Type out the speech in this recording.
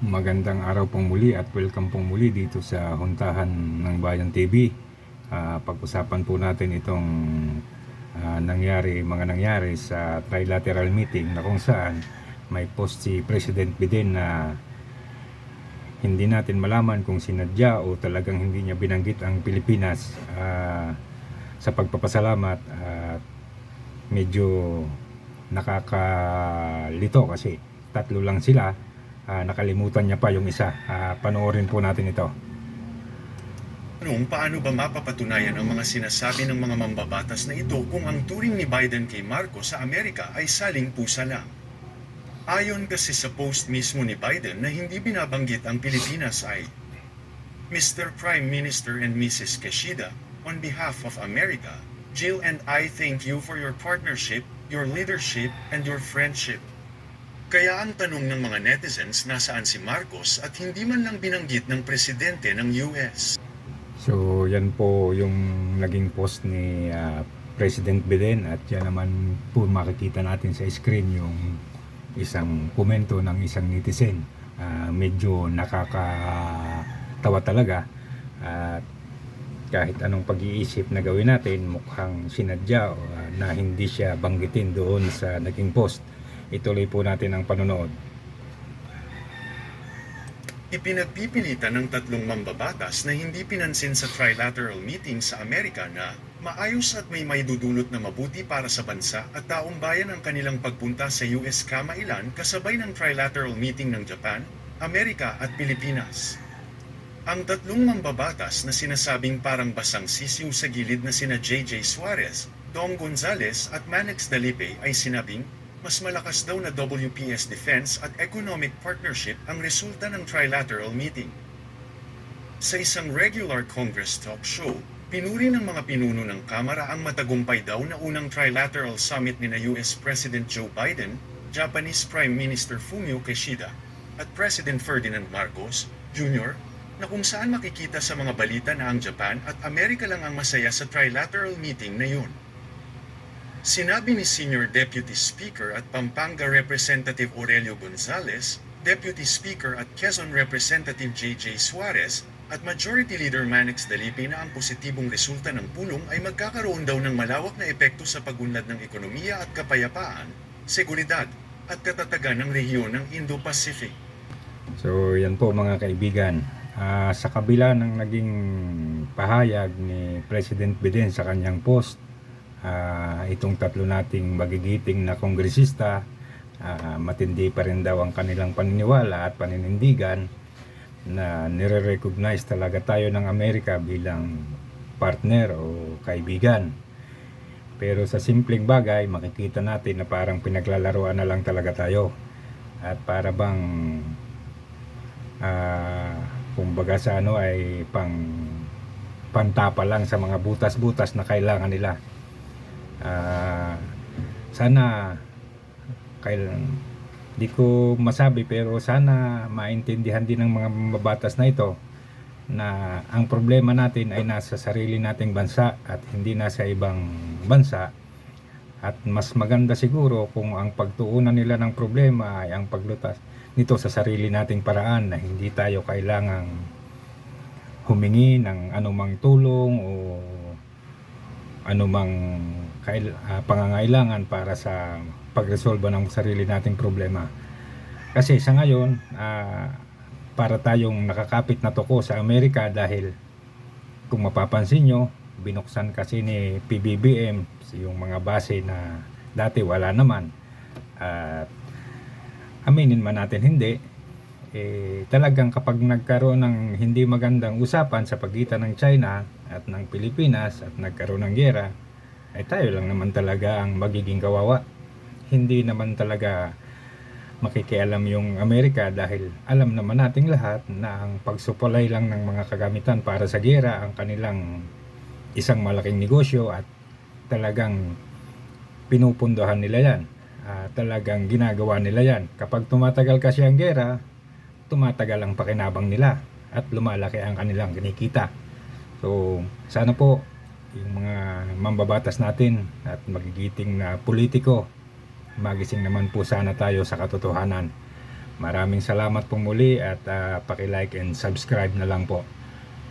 Magandang araw pong muli at welcome pong muli dito sa Huntahan ng Bayan TV. Pag-usapan po natin itong mga nangyari sa trilateral meeting na kung saan may post si President Biden na hindi natin malaman kung sinadya o talagang hindi niya binanggit ang Pilipinas sa pagpapasalamat. Medyo nakakalito kasi tatlo lang sila. Nakalimutan niya pa yung isa. Panoorin po natin ito. Paano ba mapapatunayan ang mga sinasabi ng mga mambabatas na ito kung ang turing ni Biden kay Marcos sa Amerika ay saling pusa lang? Ayon kasi sa post mismo ni Biden na hindi binabanggit ang Pilipinas ay, Mr. Prime Minister and Mrs. Kishida, on behalf of America, Jill and I thank you for your partnership, your leadership, and your friendship. Kaya ang tanong ng mga netizens nasaan si Marcos at hindi man lang binanggit ng presidente ng US. So yan po yung naging post ni President Biden at yan naman po makikita natin sa screen yung isang komento ng isang netizen. Medyo nakakatawa talaga at kahit anong pag-iisip na gawin natin mukhang sinadya na hindi siya banggitin doon sa naging post. Ituloy po natin ang panonood. Ipinagpipilitan ng tatlong mambabatas na hindi pinansin sa trilateral meeting sa Amerika na maayos at may maidudulot na mabuti para sa bansa at taong bayan ang kanilang pagpunta sa US kamailan kasabay ng trilateral meeting ng Japan, Amerika at Pilipinas. Ang tatlong mambabatas na sinasabing parang basang sisiw sa gilid na sina J.J. Suarez, Dong Gonzales at Manex Dalipe ay sinabing mas malakas daw na WPS defense at economic partnership ang resulta ng trilateral meeting. Sa isang regular Congress talk show, pinuri ng mga pinuno ng Kamara ang matagumpay daw na unang trilateral summit ni US President Joe Biden, Japanese Prime Minister Fumio Kishida, at President Ferdinand Marcos, Jr., na kung saan makikita sa mga balita na ang Japan at Amerika lang ang masaya sa trilateral meeting na yun. Sinabi ni Senior Deputy Speaker at Pampanga Representative Aurelio Gonzales, Deputy Speaker at Quezon Representative J.J. Suarez, at Majority Leader Manex Dalipe na ang positibong resulta ng pulong ay magkakaroon daw ng malawak na epekto sa pagunlad ng ekonomiya at kapayapaan, seguridad, at katatagan ng rehiyon ng Indo-Pacific. So yan po mga kaibigan. Sa kabila ng naging pahayag ni President Biden sa kanyang post, itong tatlo nating magigiting na kongresista, matindi pa rin daw ang kanilang paniniwala at paninindigan na nire-recognize talaga tayo ng Amerika bilang partner o kaibigan. Pero sa simpleng bagay, makikita natin na parang pinaglalaruan na lang talaga tayo. At para bang kumbaga sa ay pantapa lang sa mga butas-butas na kailangan nila. Sana di ko masabi pero sana maintindihan din ng mga mabatas na ito na ang problema natin ay nasa sarili nating bansa at hindi nasa ibang bansa, at mas maganda siguro kung ang pagtuunan nila ng problema ay ang paglutas nito sa sarili nating paraan na hindi tayo kailangang humingi ng anumang tulong o anumang pangangailangan para sa pagresolba ng sarili nating problema. Kasi sa ngayon, para tayong nakakapit na toko sa Amerika dahil kung mapapansin nyo, binuksan kasi ni PBBM yung mga base na dati wala naman. At aminin man natin hindi, talagang kapag nagkaroon ng hindi magandang usapan sa pagitan ng China at ng Pilipinas at nagkaroon ng giyera, ay tayo lang naman talaga ang magiging kawawa. Hindi naman talaga makikialam yung Amerika dahil alam naman nating lahat na ang pagsupalay lang ng mga kagamitan para sa giyera ang kanilang isang malaking negosyo at talagang pinupundohan nila yan. Talagang ginagawa nila yan. Kapag tumatagal kasi ang giyera, tumatagal ang pakinabang nila at lumalaki ang kanilang kinikita. So sana po yung mga mambabatas natin at magigiting na politiko, magising naman po sana tayo sa katotohanan. Maraming salamat po muli at paki-like and subscribe na lang po.